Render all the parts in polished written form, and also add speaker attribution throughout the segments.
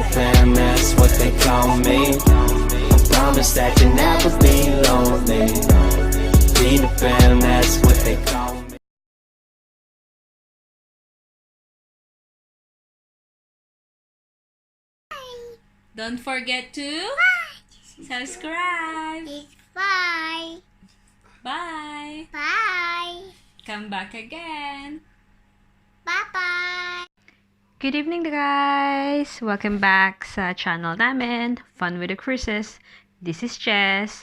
Speaker 1: the fam, that's what they call me. I promise that you'll never be lonely. Be the fam, that's what they call me.
Speaker 2: Don't forget to subscribe.
Speaker 3: Bye.
Speaker 2: Bye.
Speaker 3: Bye.
Speaker 2: Come back again.
Speaker 3: Bye-bye.
Speaker 2: Good evening guys! Welcome back sa channel namin, Fun with the Cruises. This is Jess.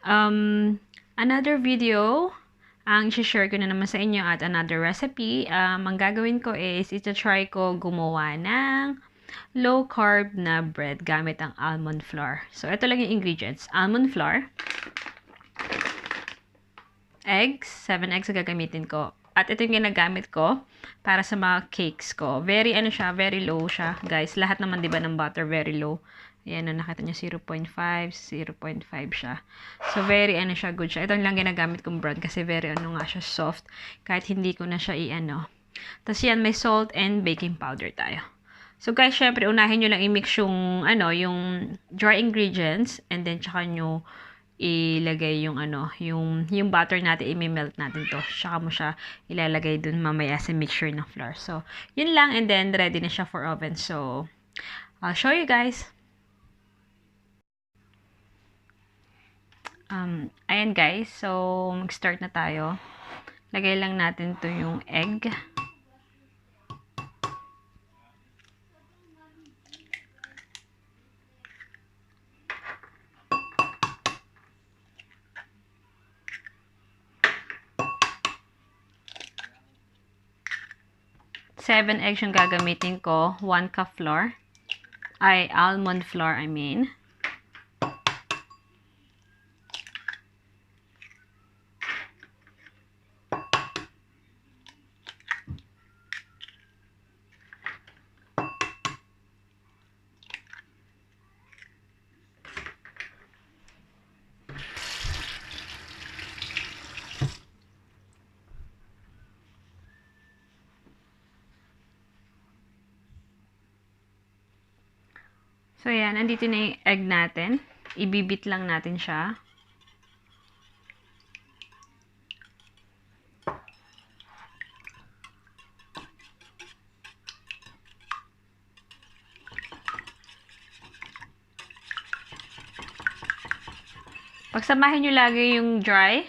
Speaker 2: Another video, ang i-share ko na naman sa inyo at another recipe. Ang gagawin ko is, ita-try ko gumawa ng low carb na bread gamit ang almond flour. So, ito lang yung ingredients. Almond flour, eggs, 7 eggs ang gagamitin ko. At ito yung ginagamit ko para sa mga cakes ko. Very low siya, guys. Lahat naman 'di ba ng butter very low. Ayan, nakita niyo 0.5 siya. So very siya, good siya. Ito lang ginagamit kong brand kasi very nga siya, soft. Kahit hindi ko na siya Tapos yan, may salt and baking powder tayo. So guys, syempre unahin niyo lang i-mix yung yung dry ingredients, and then tsaka nyo ilagay yung yung butter natin, i-melt natin to. Tsaka mo siya ilalagay dun mamaya sa mixture ng flour. So, yun lang, and then ready na siya for oven. So, I'll show you guys. Ayan guys, so mag-start na tayo. Lagay lang natin to yung egg. Seven eggs yung gagamitin ko. 1 cup flour. Almond flour, I mean. So, yan. Andito na yung egg natin. Ibibit lang natin siya. Pagsamahin nyo lagi yung dry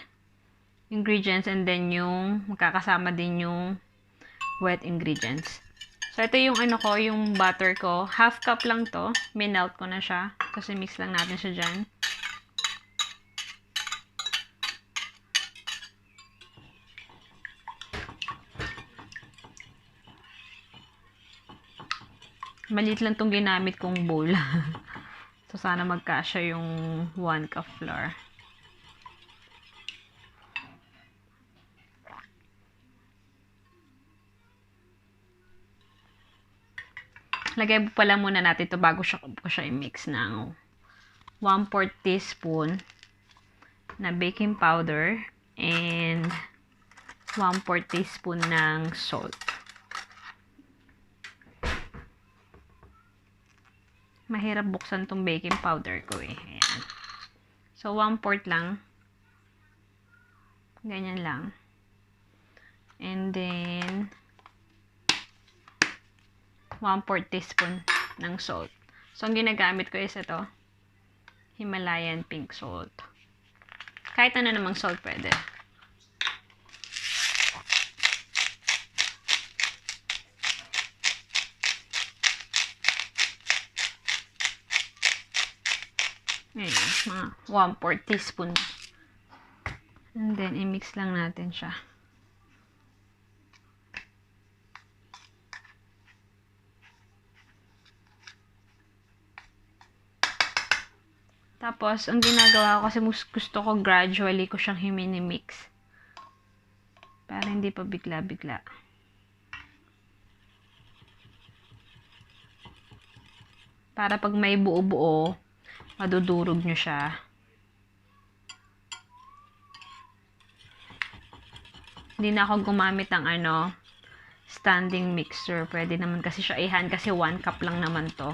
Speaker 2: ingredients, and then yung magkakasama din yung wet ingredients. So, ito yung yung butter ko. Half cup lang to. Minelt ko na siya. Kasi mix lang natin siya dyan. Maliit lang tong ginamit kong bowl. So, sana magkasya yung 1 cup flour. Lagay pala muna natin ito bago ko siya i-mix ng 1/4 teaspoon na baking powder and 1/4 teaspoon ng salt. Mahirap buksan tong baking powder ko eh. Ayan. So, 1/4 lang. Ganyan lang. And then 1/4 teaspoon ng salt. So, ang ginagamit ko is ito. Himalayan pink salt. Kahit ano namang salt pwede. Ayan, mga 1/4 teaspoon. And then, i-mix lang natin siya. Tapos, ang ginagawa ko kasi gusto ko gradually ko siyang himini-mix. Para hindi pa bigla-bigla. Para pag may buo-buo, madudurog nyo siya. Hindi na ako gumamit ng standing mixer. Pwede naman kasi siya i-hand kasi 1 cup lang naman to.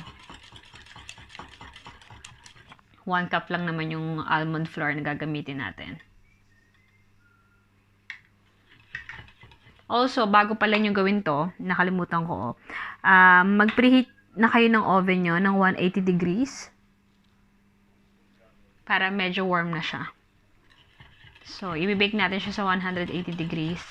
Speaker 2: 1 cup lang naman yung almond flour na gagamitin natin. Also, bago pala nyo gawin to, nakalimutan ko, mag-preheat na kayo ng oven nyo ng 180 degrees para medyo warm na siya. So, i-bake natin siya sa 180 degrees.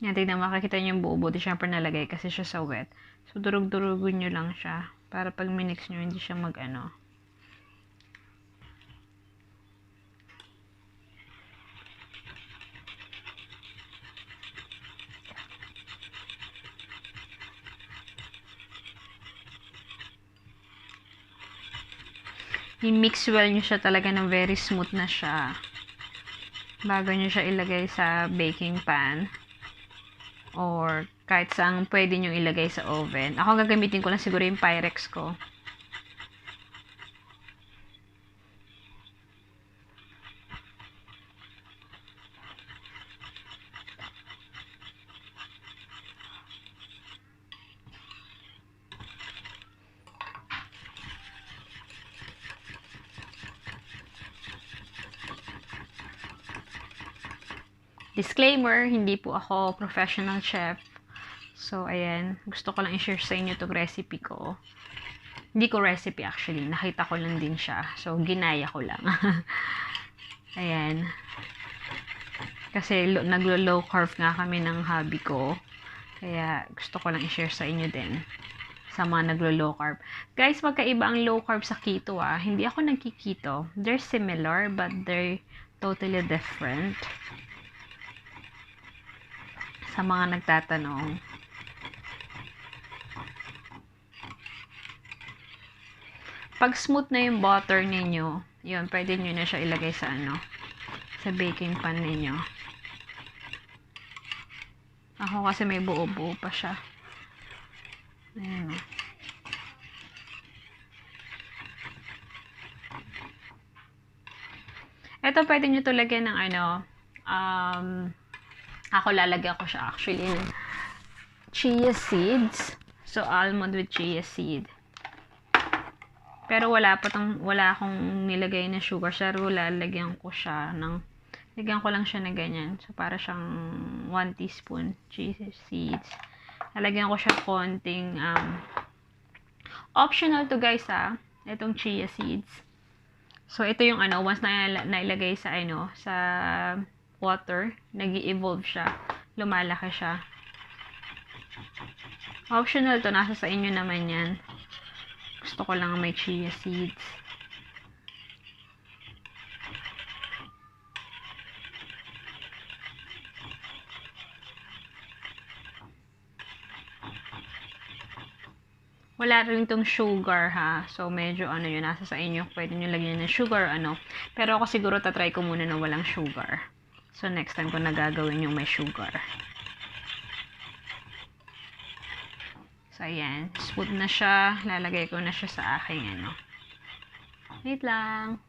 Speaker 2: Yan, tignan, makakita nyo yung buo-buo. Di syempre nalagay kasi siya sa wet. So, durug-durugun nyo lang siya. Para pag minix nyo, hindi siya mag-ano. I-mix well nyo siya talaga ng very smooth na siya. Bago nyo siya ilagay sa baking pan. Or kahit saan pwede nyo ilagay sa oven. Ako gagamitin ko lang siguro yung Pyrex ko. Disclaimer, hindi po ako professional chef. So, ayan. Gusto ko lang i-share sa inyo itong recipe ko. Hindi ko recipe actually. Nakita ko lang din siya. So, ginaya ko lang. Ayan. Kasi naglo-low carb nga kami ng hubby ko. Kaya, gusto ko lang i-share sa inyo din. Sa mga naglo-low carb. Guys, magkaiba ang low carb sa keto ah. Hindi ako nagki-keto. They're similar, but they're totally different. Sa mga nagtatanong. Pag smooth na yung butter ninyo, yun, pwede nyo na siya ilagay sa sa baking pan ninyo. Ako kasi may buo-buo pa siya. Ayan. Ito, pwede nyo to lagyan ng ako lalagyan ko siya actually ng chia seeds. So, almond with chia seed. Pero wala akong nilagay na sugar. So, lalagyan ko lang siya na ganyan. So, para siyang 1 teaspoon chia seeds. Lalagyan ko siya konting, optional to guys itong chia seeds. So, ito yung once na nailagay sa sa water, nag-i-evolve siya, lumalaki siya. Optional to, nasa sa inyo naman yan. Gusto ko lang may chia seeds. Wala rin itong sugar ha. So, medyo yun, nasa sa inyo. Pwede nyo lagyan ng sugar Pero ako siguro tatry ko muna na walang sugar. So, next time ko nagagawin yung may sugar. So, ayan. Smooth na siya. Lalagay ko na siya sa aking Wait lang.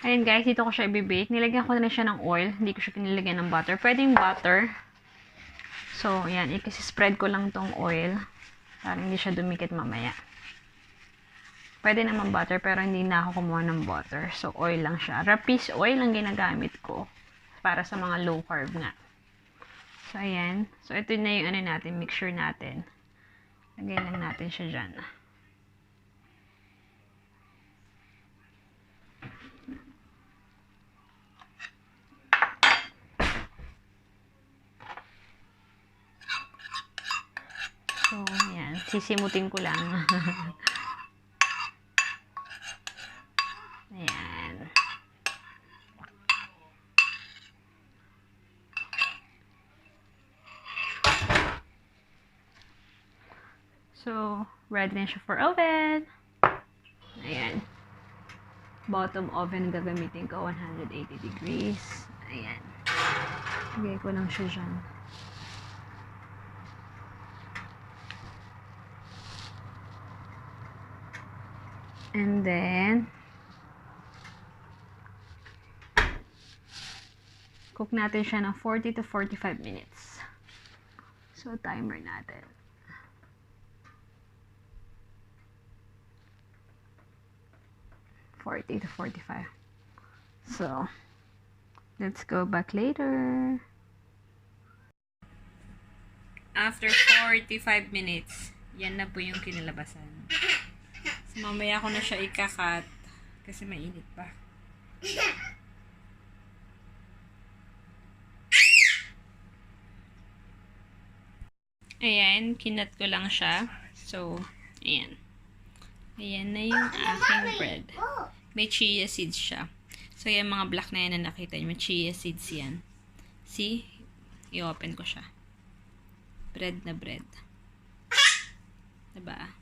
Speaker 2: Ayan guys, dito ko siya i-bake. Nilagyan ko na siya ng oil. Hindi ko siya pinilagyan ng butter. Pwede yung butter. So, ayan. Kasi-spread ko lang tong oil. Para hindi siya dumikit mamaya. Pwede naman butter, pero hindi na ako kumuha ng butter. So, oil lang siya. Rapis oil ang ginagamit ko. Para sa mga low carb nga. So, ayan. So, ito na yung natin, mixture natin. Lagay lang natin siya dyan. Sisimutin ko lang. Ayan. So, ready na siya for oven. Ayan. Bottom oven gagamitin ko, 180 degrees. Ayan. Lagay ko lang siya dyan. And then, cook natin siya ng 40 to 45 minutes. So, timer natin. To 45. So, let's go back later. After 45 minutes, yan na po yung kinalabasan. So, mamaya ko na siya ikakat kasi mainit pa. Ayan, kinat ko lang siya. So, ayan. Ayan na yung aking bread. May chia seeds siya. So, yung mga black na yan na nakita nyo, may chia seeds yan. See? I-open ko siya. Bread na bread. Diba?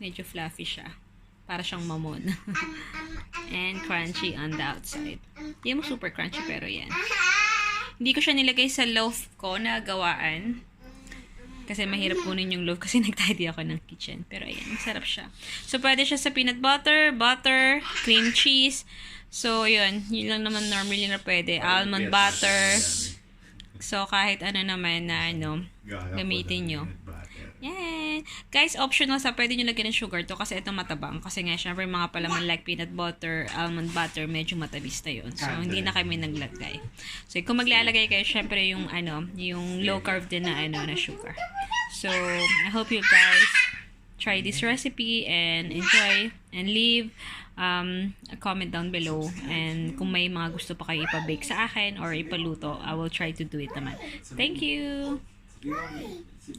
Speaker 2: Medyo fluffy siya. Para siyang mamon. And crunchy on the outside. Hindi mo super crunchy, pero yan. Hindi ko siya nilagay sa loaf ko na gawaan. Kasi mahirap kunin yung loaf kasi nag-tidy ako ng kitchen. Pero ayan, masarap siya. So, pwede siya sa peanut butter, cream cheese. So, yun. Yun lang naman normally na pwede. Almond butter. So, kahit ano naman na gamitin nyo. Yan. Guys, optional sa pwede nyo lagyan ng sugar to kasi ito matabang. Kasi nga, syempre mga palaman like peanut butter, almond butter, medyo matamis na yun. So, hindi na kami naglagay. So, kung maglalagay kayo, syempre yung yung low carb din na na sugar. So, I hope you guys try this recipe and enjoy and leave a comment down below. And kung may mga gusto pa kayo ipabake sa akin or ipaluto, I will try to do it naman. Thank you!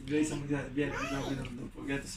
Speaker 4: Grace, I'm going to be able to